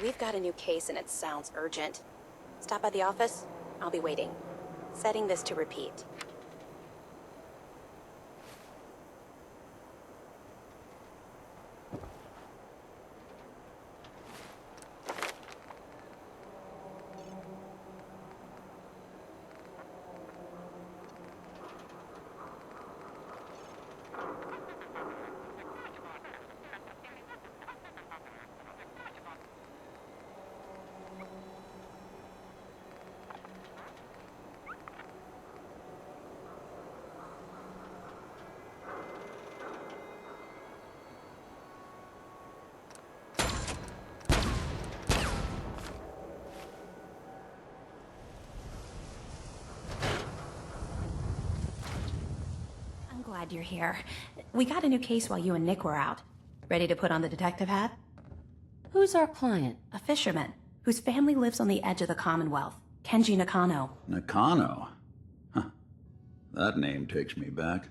We've got a new case and it sounds urgent. Stop by the office? I'll be waiting. Setting this to repeat. I'm glad you're here. We got a new case while you and Nick were out. Ready to put on the detective hat? Who's our client? A fisherman whose family lives on the edge of the Commonwealth. Kenji Nakano. Nakano? Huh. That name takes me back.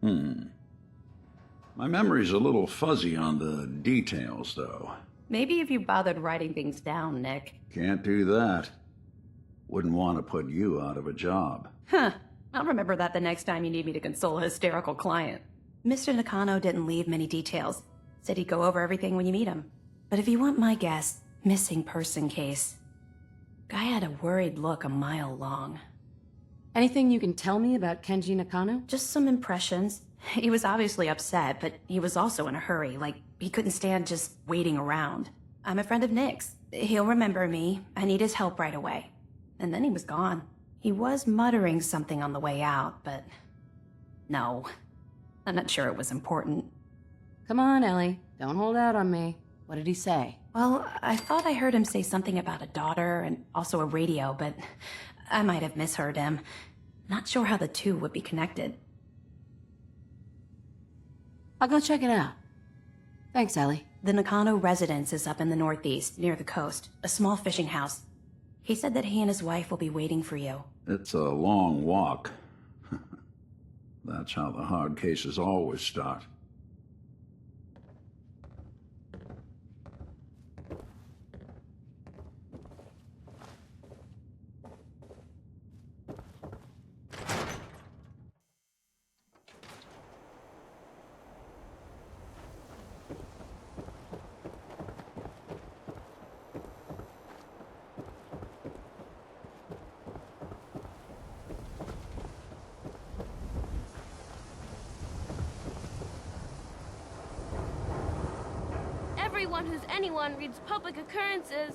My memory's a little fuzzy on the details, though. Maybe if you bothered writing things down, Nick. Can't do that. Wouldn't want to put you out of a job. Huh. I'll remember that the next time you need me to console a hysterical client. Mr. Nakano didn't leave many details. Said he'd go over everything when you meet him. But if you want my guess, missing person case. Guy had a worried look a mile long. Anything you can tell me about Kenji Nakano? Just some impressions. He was obviously upset, but he was also in a hurry, like he couldn't stand just waiting around. I'm a friend of Nick's. He'll remember me. I need his help right away. And then he was gone. He was muttering something on the way out, but... no. I'm not sure it was important. Come on, Ellie. Don't hold out on me. What did he say? Well, I thought I heard him say something about a daughter and also a radio, but I might have misheard him. Not sure how the two would be connected. I'll go check it out. Thanks, Ellie. The Nakano residence is up in the northeast, near the coast. A small fishing house. He said that he and his wife will be waiting for you. It's a long walk. That's how the hard cases always start. Everyone who's anyone reads public occurrences.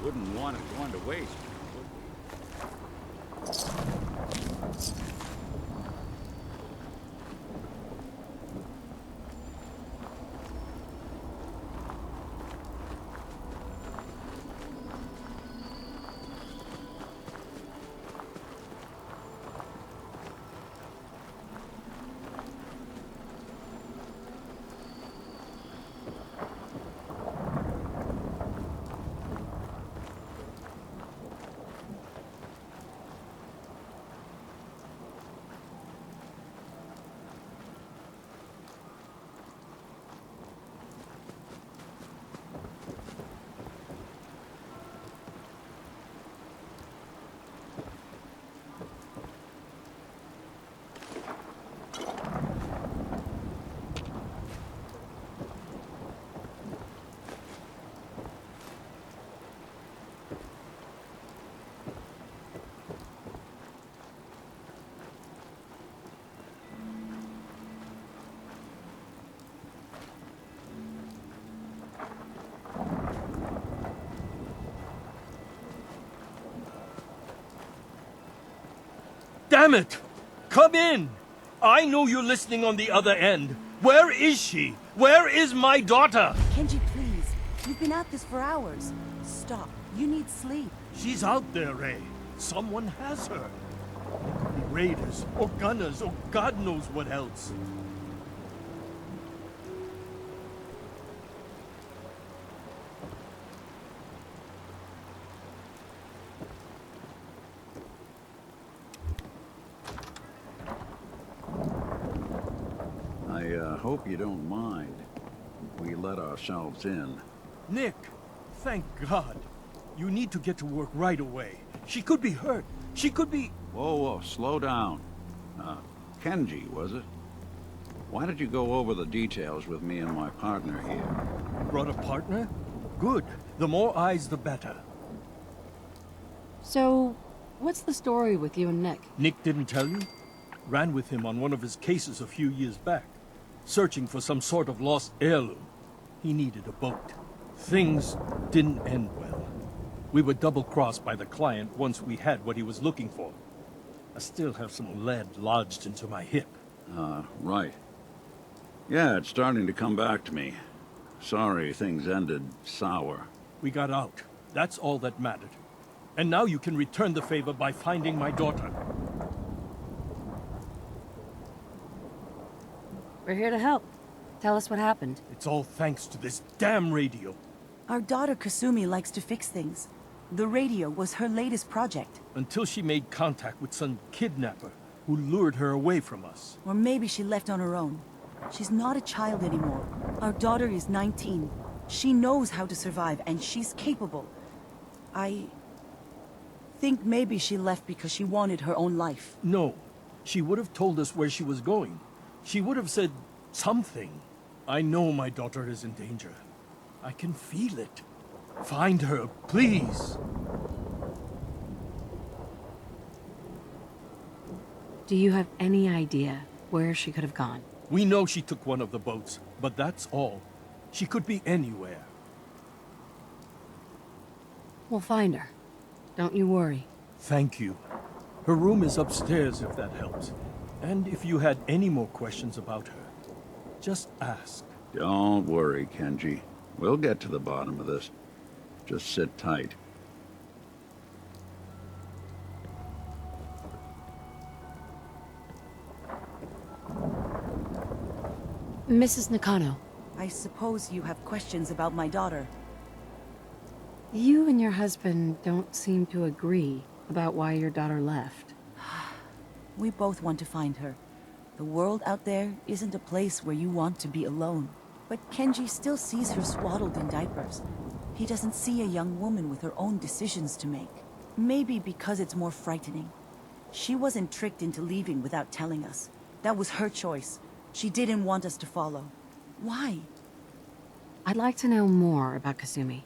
Wouldn't want it going to waste. Damn it! Come in! I know you're listening on the other end. Where is she? Where is my daughter? Kenji, please. You've been at this for hours. Stop. You need sleep. She's out there, Ray. Someone has her. It could be raiders, or gunners, or God knows what else. I hope you don't mind. We let ourselves in. Nick, thank God. You need to get to work right away. She could be hurt. She could be... Whoa, slow down. Kenji, was it? Why did you go over the details with me and my partner here? Brought a partner? Good. The more eyes, the better. So, what's the story with you and Nick? Nick didn't tell you? Ran with him on one of his cases a few years back, searching for some sort of lost heirloom. He needed a boat. Things didn't end well. We were double-crossed by the client once we had what he was looking for. I still have some lead lodged into my hip. Right. Yeah, it's starting to come back to me. Sorry things ended sour. We got out. That's all that mattered. And now you can return the favor by finding my daughter. We're here to help. Tell us what happened. It's all thanks to this damn radio. Our daughter Kasumi likes to fix things. The radio was her latest project. Until she made contact with some kidnapper who lured her away from us. Or maybe she left on her own. She's not a child anymore. Our daughter is 19. She knows how to survive, and she's capable. I think maybe she left because she wanted her own life. No. She would have told us where she was going. She would have said something. I know my daughter is in danger. I can feel it. Find her, please. Do you have any idea where she could have gone? We know she took one of the boats, but that's all. She could be anywhere. We'll find her. Don't you worry. Thank you. Her room is upstairs, if that helps. And if you had any more questions about her, just ask. Don't worry, Kenji. We'll get to the bottom of this. Just sit tight. Mrs. Nakano, I suppose you have questions about my daughter. you and your husband don't seem to agree about why your daughter left. We both want to find her. The world out there isn't a place where you want to be alone. But Kenji still sees her swaddled in diapers. He doesn't see a young woman with her own decisions to make. Maybe because it's more frightening. She wasn't tricked into leaving without telling us. That was her choice. She didn't want us to follow. Why? I'd like to know more about Kasumi.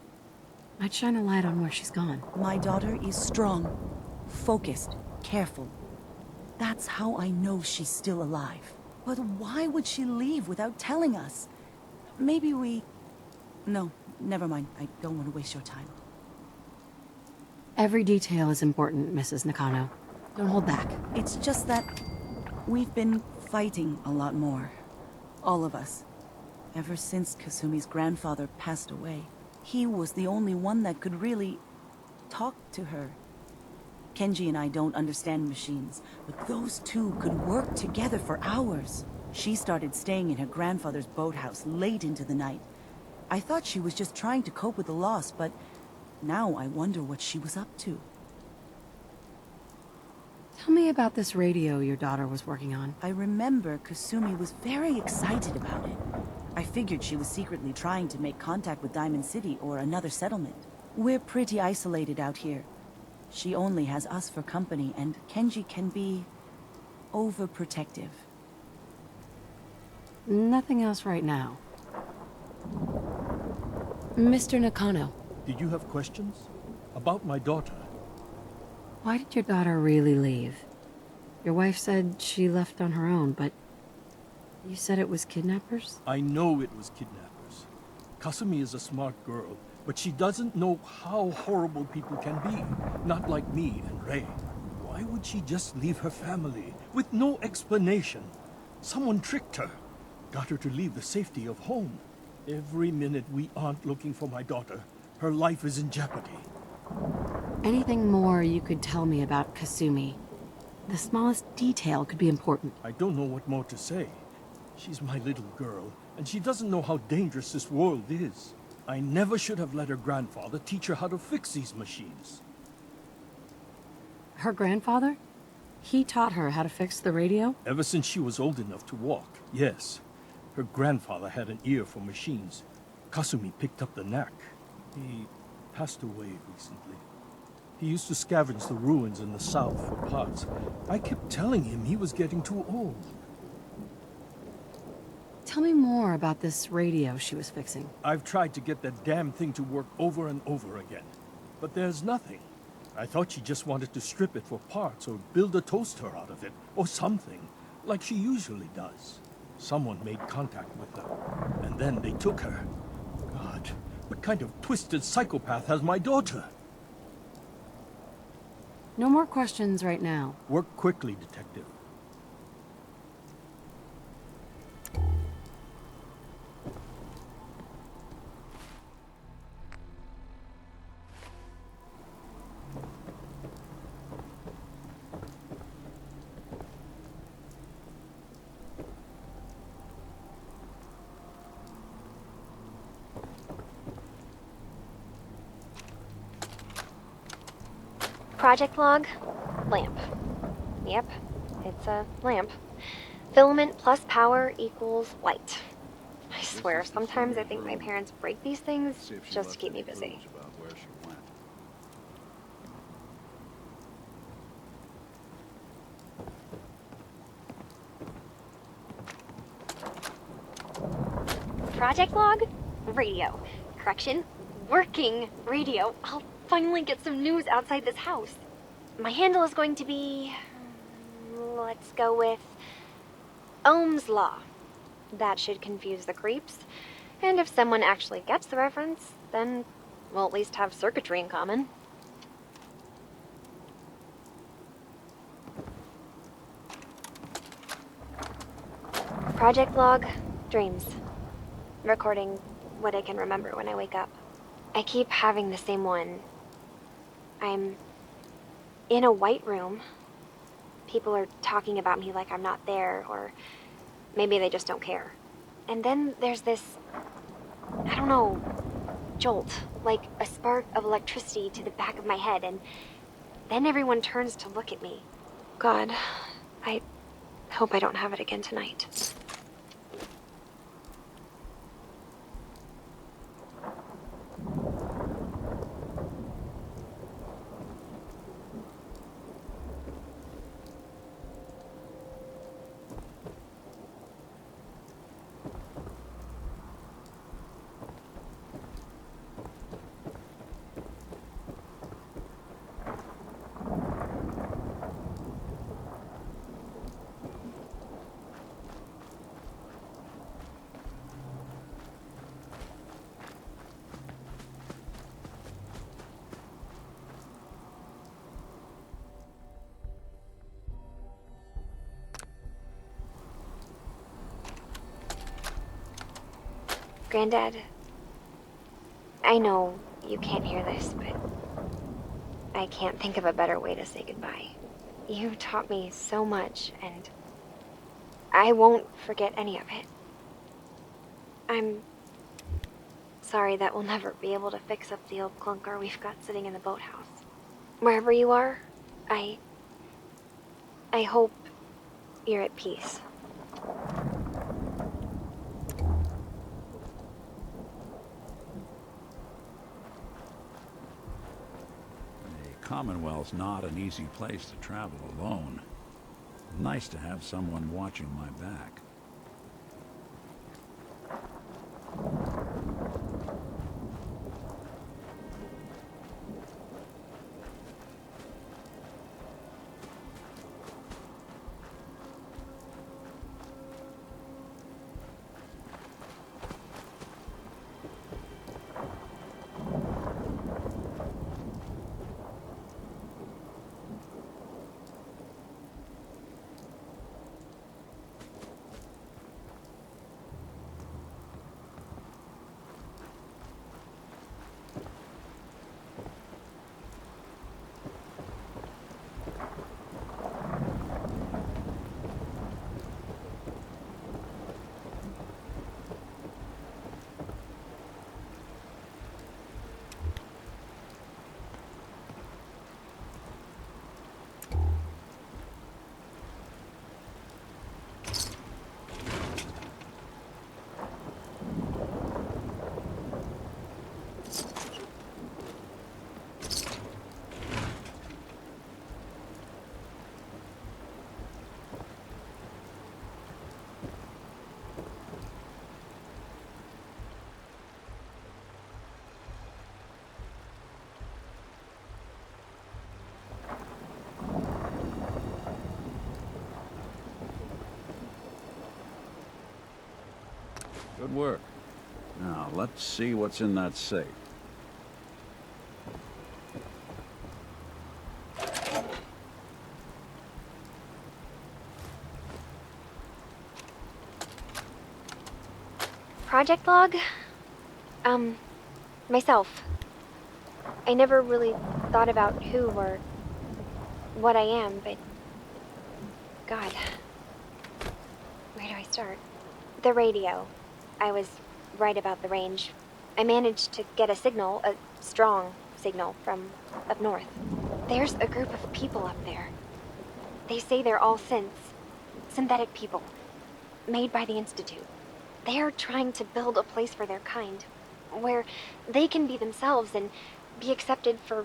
Might shine a light on where she's gone. My daughter is strong, focused, careful. That's how I know she's still alive. But why would she leave without telling us? Maybe we... No, never mind. I don't want to waste your time. Every detail is important, Mrs. Nakano. Don't hold back. It's just that we've been fighting a lot more. All of us. Ever since Kasumi's grandfather passed away. He was the only one that could really talk to her. Kenji and I don't understand machines, but those two could work together for hours. She started staying in her grandfather's boathouse late into the night. I thought she was just trying to cope with the loss, but now I wonder what she was up to. Tell me about this radio your daughter was working on. I remember Kasumi was very excited about it. I figured she was secretly trying to make contact with Diamond City or another settlement. We're pretty isolated out here. She only has us for company, and Kenji can be overprotective. Nothing else right now. Mr. Nakano, Did you have questions? About my daughter? why did your daughter really leave? Your wife said she left on her own, but you said it was kidnappers? I know it was kidnappers. Kasumi is a smart girl, but she doesn't know how horrible people can be. Not like me and Rei. Why would she just leave her family with no explanation? Someone tricked her. Got her to leave the safety of home. Every minute we aren't looking for my daughter, her life is in jeopardy. Anything more you could tell me about Kasumi? The smallest detail could be important. I don't know what more to say. She's my little girl, and she doesn't know how dangerous this world is. I never should have let her grandfather teach her how to fix these machines. Her grandfather? He taught her how to fix the radio? Ever since she was old enough to walk, yes. Her grandfather had an ear for machines. Kasumi picked up the knack. He passed away recently. He used to scavenge the ruins in the south for parts. I kept telling him he was getting too old. Tell me more about this radio she was fixing. I've tried to get that damn thing to work over and over again, but there's nothing. I thought she just wanted to strip it for parts or build a toaster out of it, or something, like she usually does. Someone made contact with her, and then they took her. God, what kind of twisted psychopath has my daughter? No more questions right now. Work quickly, Detective. Project log, lamp. Yep, it's a lamp. Filament plus power equals light. I swear, sometimes I think my parents break these things just to keep me busy. About where she went. Project log, radio. Correction, working radio. I'll finally get some news outside this house. My handle is going to be... let's go with... Ohm's Law. That should confuse the creeps. And if someone actually gets the reference, then we'll at least have circuitry in common. Project log, dreams. Recording what I can remember when I wake up. I keep having the same one. I'm in a white room. People are talking about me like I'm not there, or maybe they just don't care. And then there's this, I don't know, jolt, like a spark of electricity to the back of my head, and then everyone turns to look at me. God, I hope I don't have it again tonight. Granddad, I know you can't hear this, but I can't think of a better way to say goodbye. You taught me so much, and I won't forget any of it. I'm sorry that we'll never be able to fix up the old clunker we've got sitting in the boathouse. Wherever you are, I hope you're at peace. The Commonwealth's not an easy place to travel alone. Nice to have someone watching my back. Good work. Now, let's see what's in that safe. Project log? Myself. I never really thought about who or what I am, but... God. Where do I start? The radio. I was right about the range. I managed to get a signal, a strong signal, from up north. There's a group of people up there. They say they're all synths. Synthetic people. Made by the Institute. They are trying to build a place for their kind, where they can be themselves and be accepted for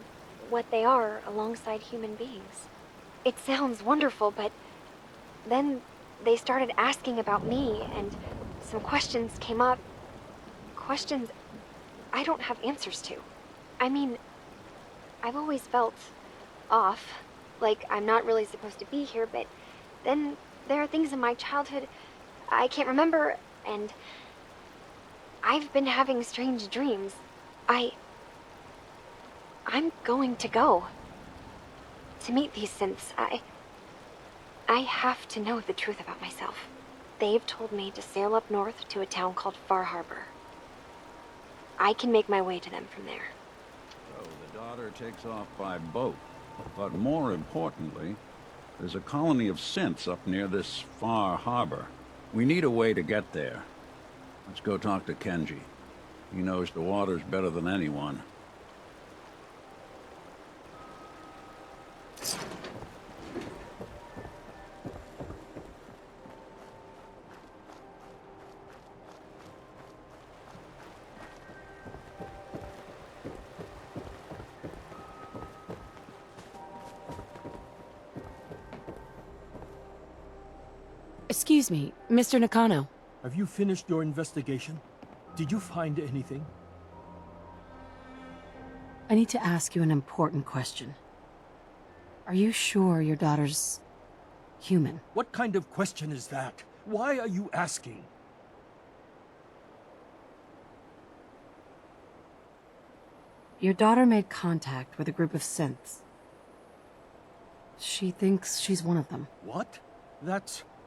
what they are alongside human beings. It sounds wonderful, but then they started asking about me, and some questions came up. Questions I don't have answers to. I mean, I've always felt off, like I'm not really supposed to be here, but then there are things in my childhood I can't remember, and I've been having strange dreams. I'm going to go. To meet these synths, I have to know the truth about myself. They've told me to sail up north to a town called Far Harbor. I can make my way to them from there. So the daughter takes off by boat. But more importantly, there's a colony of synths up near this Far Harbor. We need a way to get there. Let's go talk to Kenji. He knows the waters better than anyone. Excuse me, Mr. Nakano. Have you finished your investigation? Did you find anything? I need to ask you an important question. Are you sure your daughter's human? What kind of question is that? Why are you asking? Your daughter made contact with a group of synths. She thinks she's one of them. What?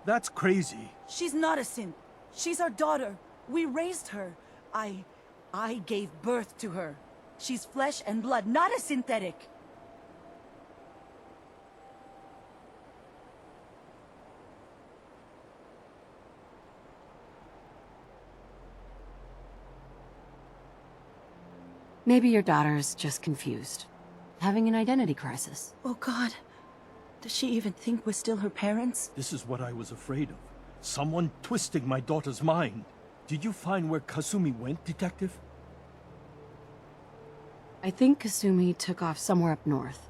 That's crazy. She's not a synth. She's our daughter. We raised her. I gave birth to her. She's flesh and blood, not a synthetic. Maybe your daughter's just confused. Having an identity crisis. Oh God. Does she even think we're still her parents? This is what I was afraid of. Someone twisting my daughter's mind. Did you find where Kasumi went, Detective? I think Kasumi took off somewhere up north.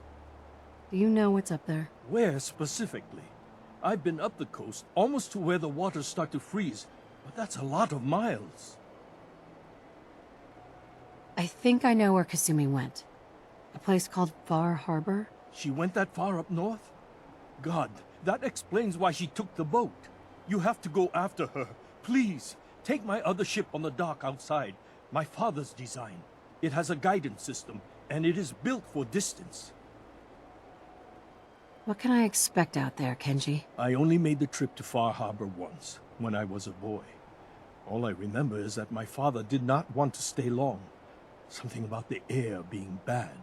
Do you know what's up there? Where specifically? I've been up the coast, almost to where the waters start to freeze, but that's a lot of miles. I think I know where Kasumi went. A place called Far Harbor? She went that far up north? God, that explains why she took the boat. You have to go after her. Please, take my other ship on the dock outside. My father's design. It has a guidance system, and it is built for distance. What can I expect out there, Kenji? I only made the trip to Far Harbor once, when I was a boy. All I remember is that my father did not want to stay long. Something about the air being bad.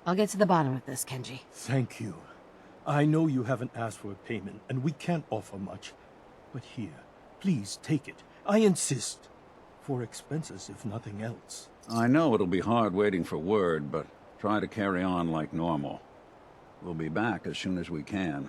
I'll get to the bottom of this, Kenji. Thank you. I know you haven't asked for a payment, and we can't offer much. But here, please take it. I insist. For expenses, if nothing else. I know it'll be hard waiting for word, but try to carry on like normal. We'll be back as soon as we can.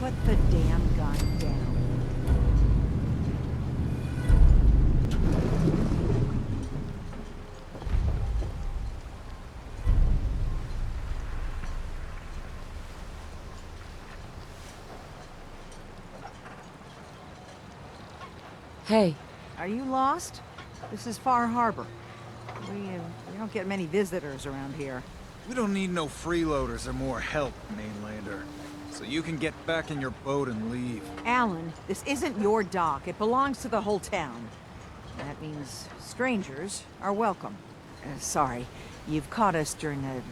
Put the damn gun down. Hey, Are you lost? This is Far Harbor. We don't get many visitors around here. We don't need no freeloaders or more help, mainlander. So you can get back in your boat and leave. Alan, this isn't your dock. It belongs to the whole town. That means strangers are welcome. Sorry, you've caught us during a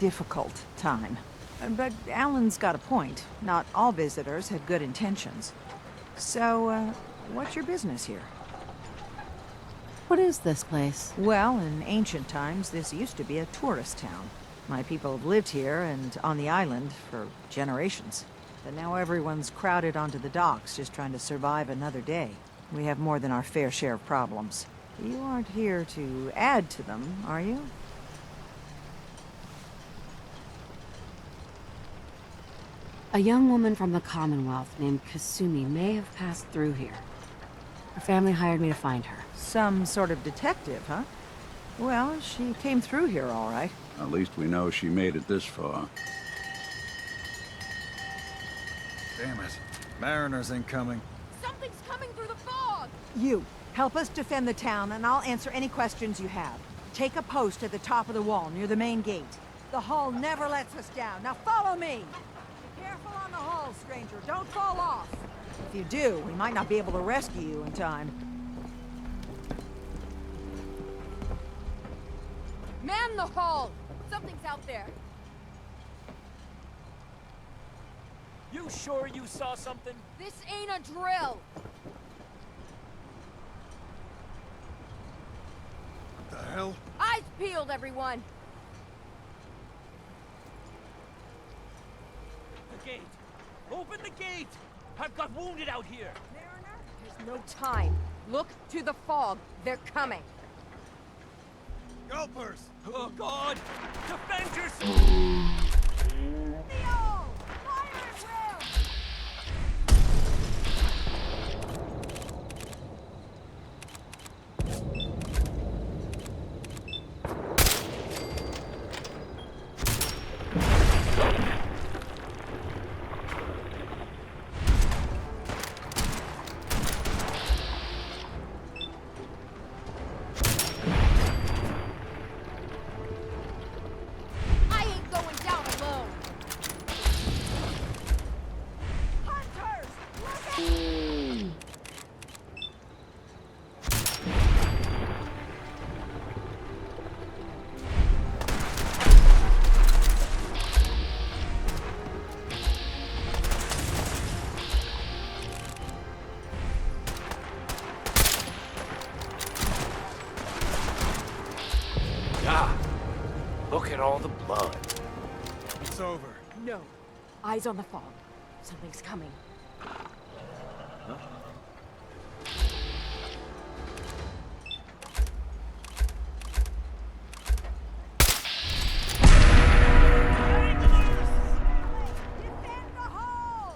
difficult time. But Alan's got a point. Not all visitors had good intentions. So, what's your business here? what is this place? Well, in ancient times, this used to be a tourist town. My people have lived here and on the island for generations. But now everyone's crowded onto the docks just trying to survive another day. We have more than our fair share of problems. You aren't here to add to them, are you? A young woman from the Commonwealth named Kasumi may have passed through here. Her family hired me to find her. Some sort of detective, huh? Well, she came through here all right. At least we know she made it this far. Damn it. Mariners incoming. Something's coming through the fog! You, help us defend the town, and I'll answer any questions you have. Take a post at the top of the wall, near the main gate. The hull never lets us down. Now follow me! Be careful on the hull, stranger. Don't fall off. If you do, we might not be able to rescue you in time. Man the hull! Something's out there. You sure you saw something? This ain't a drill! What the hell? Eyes peeled, everyone! The gate! Open the gate! I've got wounded out here! Mariner? There's no time. Look to the fog. They're coming. Gulpers! Oh, God! Defend yourself! Theo! Fire at will! I ain't going down alone! Hunters! Look out! God! Look at all the blood. It's over. No. Eyes on the fog. Something's coming. Defend the hull!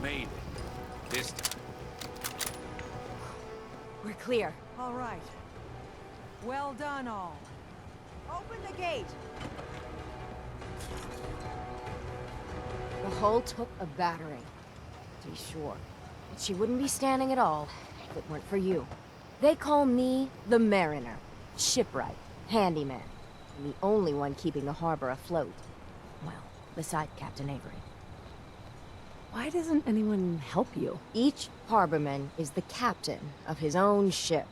Made it. This time. We're clear. All right. Well done, all. Open the gate. The hull took a battering, to be sure. But she wouldn't be standing at all if it weren't for you. They call me the Mariner, shipwright, handyman, and the only one keeping the harbor afloat. Well, beside Captain Avery. Why doesn't anyone help you? Each harborman is the captain of his own ship.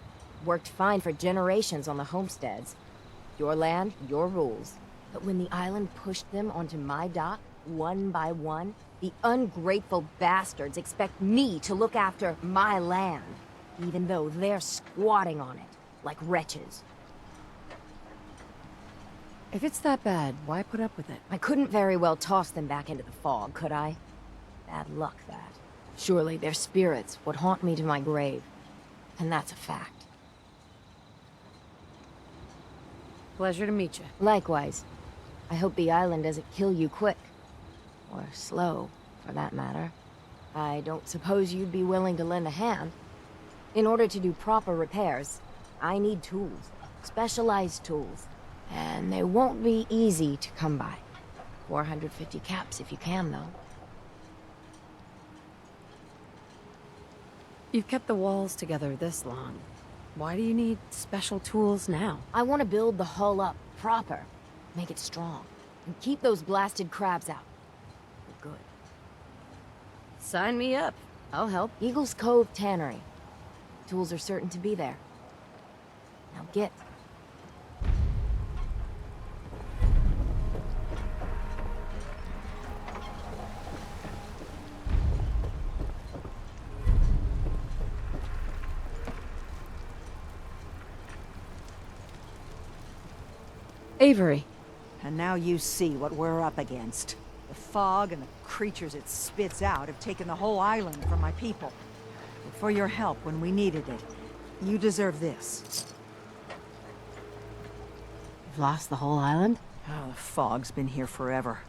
Worked fine for generations on the homesteads. Your land, your rules. But when the island pushed them onto my dock, one by one, the ungrateful bastards expect me to look after my land, even though they're squatting on it, like wretches. If it's that bad, why put up with it? I couldn't very well toss them back into the fog, could I? Bad luck, that. Surely their spirits would haunt me to my grave. And that's a fact. Pleasure to meet you. Likewise. I hope the island doesn't kill you quick. Or slow, for that matter. I don't suppose you'd be willing to lend a hand. In order to do proper repairs, I need tools. Specialized tools. And they won't be easy to come by. 450 caps if you can, though. You've kept the walls together this long. Why do you need special tools now? I want to build the hull up proper. Make it strong. And keep those blasted crabs out. For good. Sign me up. I'll help. Eagles Cove Tannery. Tools are certain to be there. Now get. Avery, and now you see what we're up against. The fog and the creatures it spits out have taken the whole island from my people. But for your help when we needed it, you deserve this. You've lost the whole island? Oh, the fog's been here forever.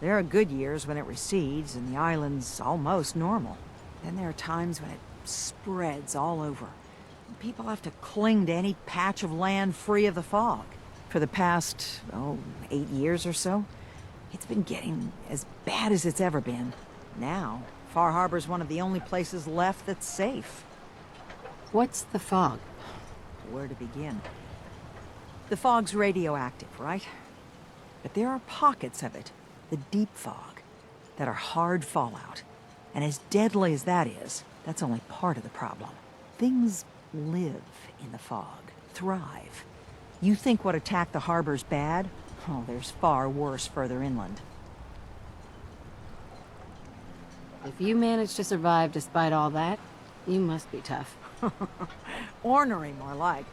There are good years when it recedes and the island's almost normal. Then there are times when it spreads all over. People have to cling to any patch of land free of the fog. For the past, 8 years or so, it's been getting as bad as it's ever been. Now, Far Harbor's one of the only places left that's safe. What's the fog? Where to begin? The fog's radioactive, right? But there are pockets of it, the deep fog, that are hard fallout. And as deadly as that is, that's only part of the problem. Things live in the fog, thrive. You think what attacked the harbor's bad? Oh, there's far worse further inland. If you managed to survive despite all that, you must be tough. Ornery, more like.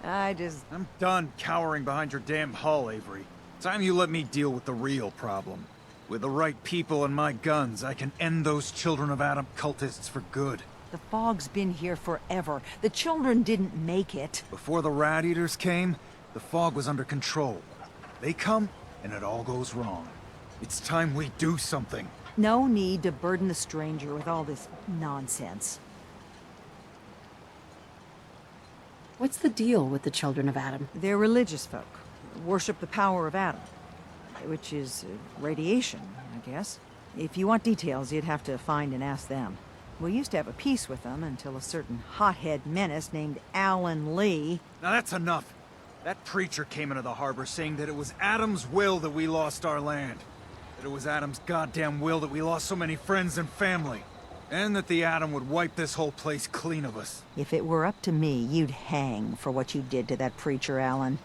I'm done cowering behind your damn hull, Avery. Time you let me deal with the real problem. With the right people and my guns, I can end those Children of Adam cultists for good. The fog's been here forever. The children didn't make it. Before the Rat Eaters came, the fog was under control. They come, and it all goes wrong. It's time we do something. No need to burden the stranger with all this nonsense. What's the deal with the Children of Adam? They're religious folk. Worship the power of Adam. Which is radiation, I guess. If you want details, you'd have to find and ask them. We used to have a peace with them until a certain hothead menace named Alan Lee... Now that's enough. That preacher came into the harbor saying that it was Adam's will that we lost our land. That it was Adam's goddamn will that we lost so many friends and family. And that the Atom would wipe this whole place clean of us. If it were up to me, you'd hang for what you did to that preacher, Alan.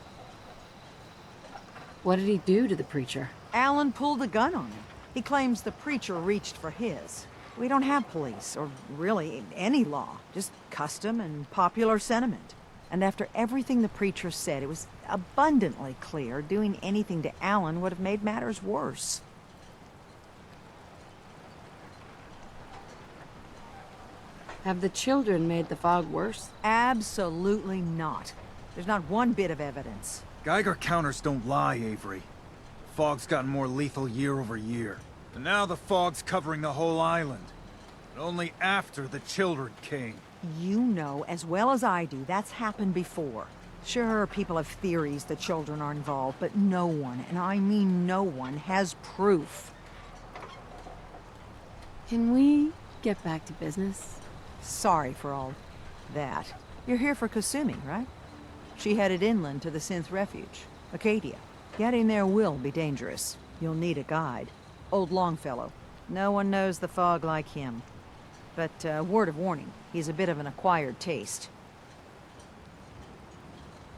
What did he do to the preacher? Alan pulled a gun on him. He claims the preacher reached for his. We don't have police, or really any law, just custom and popular sentiment. And after everything the preacher said, it was abundantly clear doing anything to Alan would have made matters worse. Have the children made the fog worse? Absolutely not. There's not one bit of evidence. Geiger counters don't lie, Avery. Fog's gotten more lethal year over year. And now the fog's covering the whole island. But only after the children came. You know as well as I do that's happened before. Sure, people have theories the children are involved, but no one, and I mean no one, has proof. Can we get back to business? Sorry for all that. You're here for Kasumi, right? She headed inland to the Synth Refuge, Acadia. Getting there will be dangerous. You'll need a guide. Old Longfellow. No one knows the fog like him. But, word of warning, he's a bit of an acquired taste.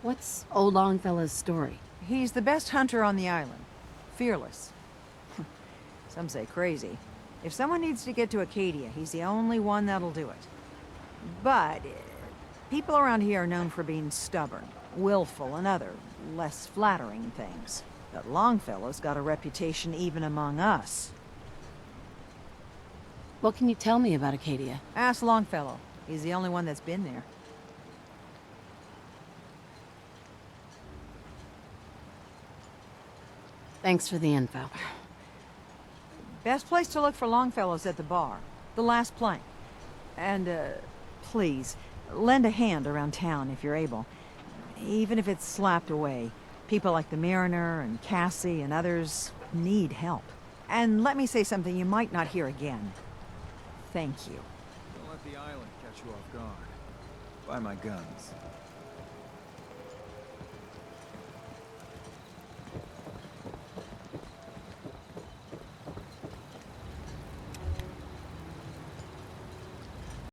What's Old Longfellow's story? He's the best hunter on the island. Fearless. Some say crazy. If someone needs to get to Acadia, he's the only one that'll do it. But people around here are known for being stubborn, willful, and other, less flattering things. But Longfellow's got a reputation even among us. What can you tell me about Acadia? Ask Longfellow. He's the only one that's been there. Thanks for the info. Best place to look for Longfellow's at the bar. The last plank. And, please, lend a hand around town if you're able. Even if it's slapped away. People like the Mariner and Cassie and others need help. And let me say something you might not hear again. Thank you. Don't let the island catch you off guard. Buy my guns.